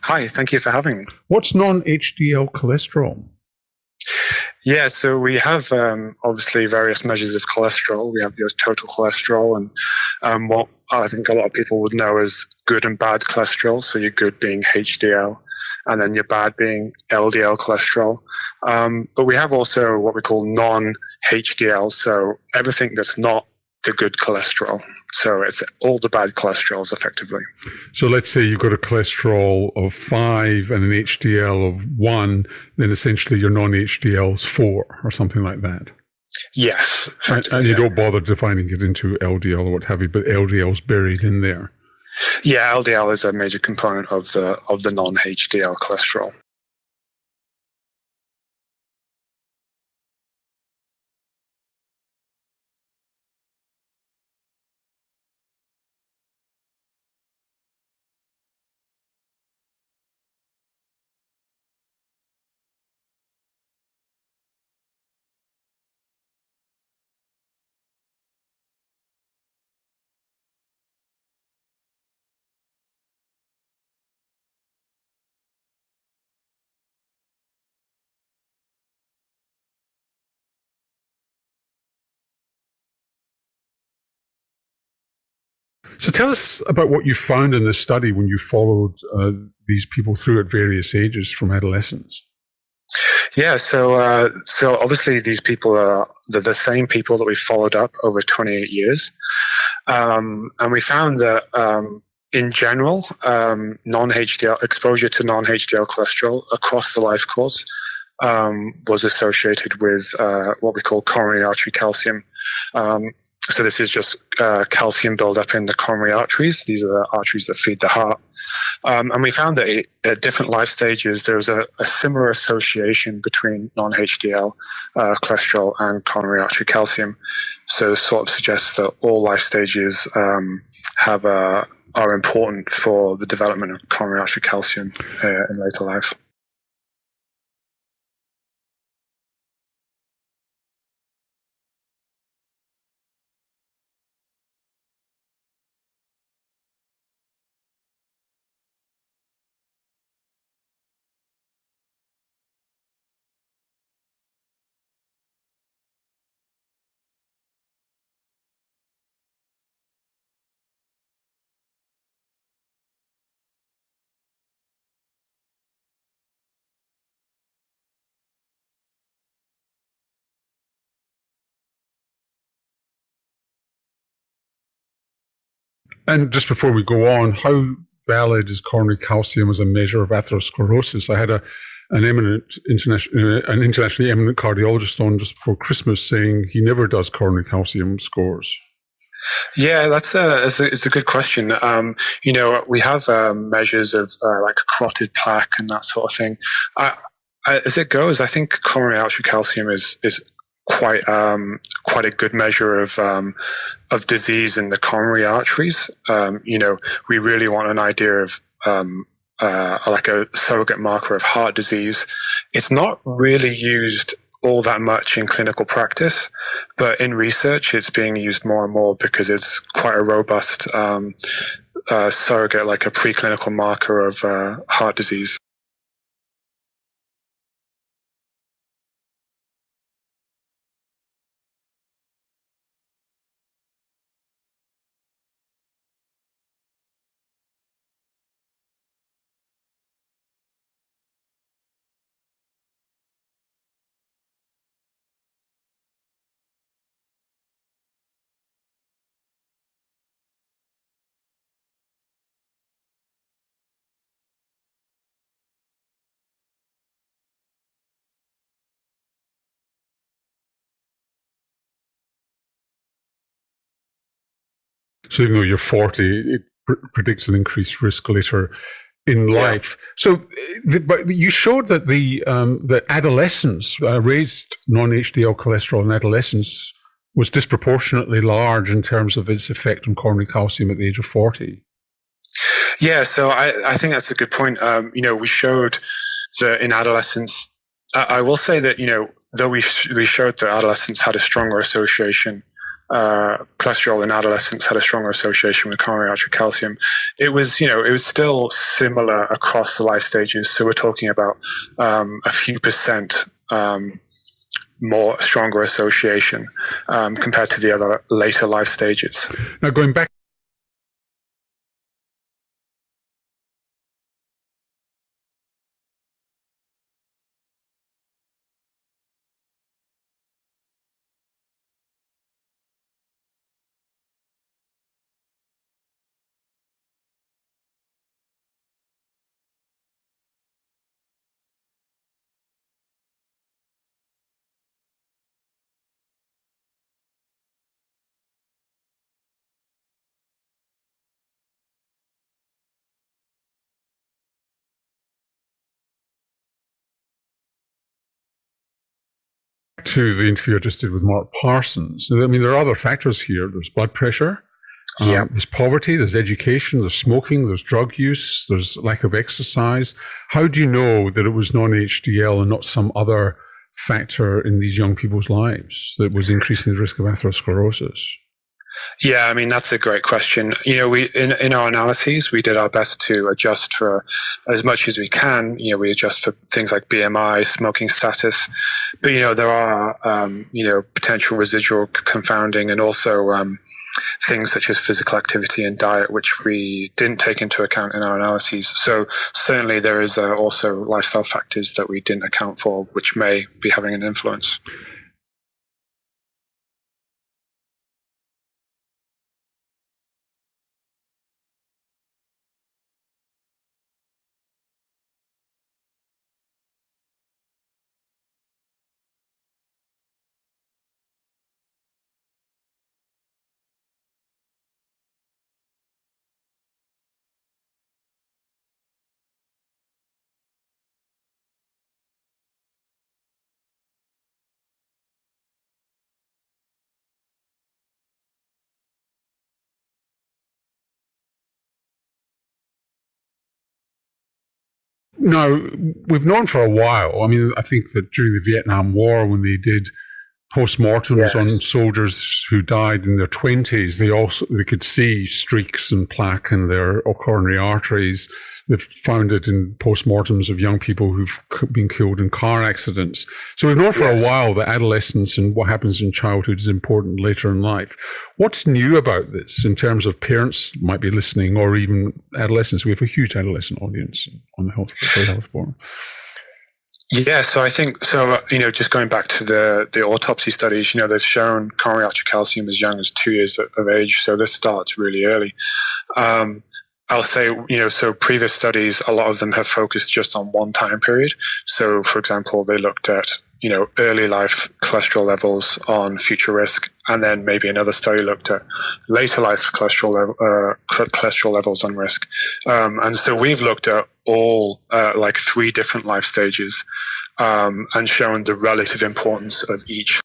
Hi, thank you for having me. What's non-HDL cholesterol? Yeah, so we have obviously various measures of cholesterol. We have your total cholesterol and what I think a lot of people would know as good and bad cholesterol. So your good being HDL and then your bad being LDL cholesterol. But we have also what we call non-HDL, so everything that's not the good cholesterol. So it's all the bad cholesterols effectively. So let's say you've got a cholesterol of 5 and an HDL of 1, then essentially your non-HDL is 4 or something like that. Yes. And you don't bother defining it into LDL or what have you, but LDL is buried in there. Yeah, LDL is a major component of the non-HDL cholesterol. So tell us about what you found in this study when you followed these people through at various ages from adolescence. Yeah, so obviously these people are the same people that we followed up over 28 years. And we found that in general, non-HDL exposure to non-HDL cholesterol across the life course was associated with what we call coronary artery calcium. So this is just calcium buildup in the coronary arteries. These are the arteries that feed the heart. And we found that at different life stages, there was a similar association between non-HDL cholesterol and coronary artery calcium. So this sort of suggests that all life stages are important for the development of coronary artery calcium in later life. And just before we go on, how valid is coronary calcium as a measure of atherosclerosis? I had an internationally eminent cardiologist on just before Christmas saying he never does coronary calcium scores. Yeah, it's a good question. We have measures of like carotid plaque and that sort of thing. As it goes, I think coronary artery calcium is quite a good measure of disease in the coronary arteries. We really want an idea of like a surrogate marker of heart disease. It's not really used all that much in clinical practice, but in research it's being used more and more because it's quite a robust surrogate, like a preclinical marker of heart disease. So even though you're 40, it predicts an increased risk later in life. So, but you showed that the adolescents, raised non-HDL cholesterol in adolescence was disproportionately large in terms of its effect on coronary calcium at the age of 40. Yeah, so I think that's a good point. We showed that in adolescence, I will say that, though we showed that adolescents had a stronger association cholesterol in adolescents had a stronger association with coronary artery calcium. It was still similar across the life stages. So we're talking about a few percent more stronger association compared to the other later life stages. Now, going back to the interview I just did with Mark Parsons, I mean, there are other factors here. There's blood pressure, there's poverty, there's education, there's smoking, there's drug use, there's lack of exercise. How do you know that it was non-HDL and not some other factor in these young people's lives that was increasing the risk of atherosclerosis? Yeah, I mean, that's a great question. We in our analyses, we did our best to adjust for as much as we can. We adjust for things like BMI, smoking status, but there are potential residual confounding, and also things such as physical activity and diet, which we didn't take into account in our analyses. So certainly there is also lifestyle factors that we didn't account for, which may be having an influence. Now, we've known for a while. I mean, I think that during the Vietnam War, when they did postmortems on soldiers who died in their 20s, they could see streaks and plaque in their coronary arteries. They've found it in postmortems of young people who've been killed in car accidents. So we've known for a while that adolescence and what happens in childhood is important later in life. What's new about this in terms of parents might be listening, or even adolescents? We have a huge adolescent audience on the Health Forum. Yeah, so I think, just going back to the autopsy studies, they've shown coronary artery calcium as young as 2 years of age. So this starts really early. I'll say, so previous studies, a lot of them have focused just on one time period. So, for example, they looked at, early life cholesterol levels on future risk, and then maybe another study looked at later life cholesterol levels on risk. And so we've looked at all 3 different life stages and shown the relative importance of each.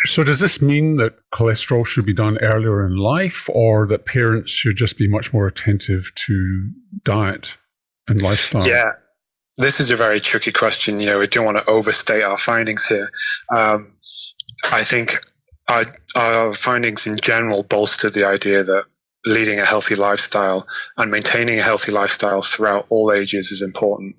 So does this mean that cholesterol should be done earlier in life, or that parents should just be much more attentive to diet and lifestyle? Yeah, this is a very tricky question. We don't want to overstate our findings here. I think our findings in general bolster the idea that leading a healthy lifestyle and maintaining a healthy lifestyle throughout all ages is important.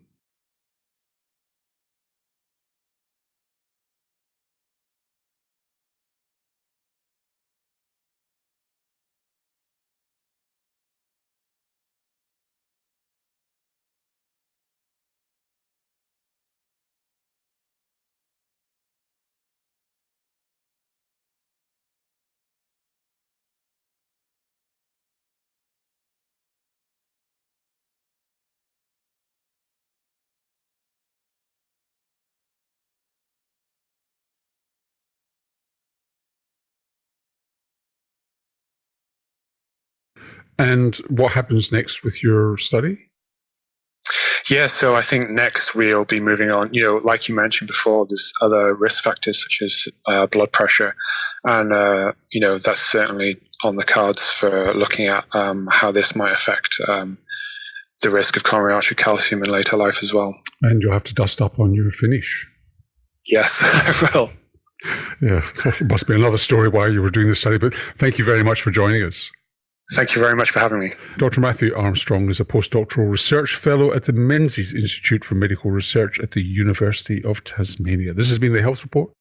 And what happens next with your study? Yeah, so I think next we'll be moving on. Like you mentioned before, there's other risk factors such as blood pressure, and that's certainly on the cards for looking at how this might affect the risk of coronary artery calcium in later life as well. And you'll have to dust up on your finish. Yes, I will. Yeah, it must be another story why you were doing this study, but thank you very much for joining us. Thank you very much for having me. Dr. Matthew Armstrong is a postdoctoral research fellow at the Menzies Institute for Medical Research at the University of Tasmania. This has been the Health Report.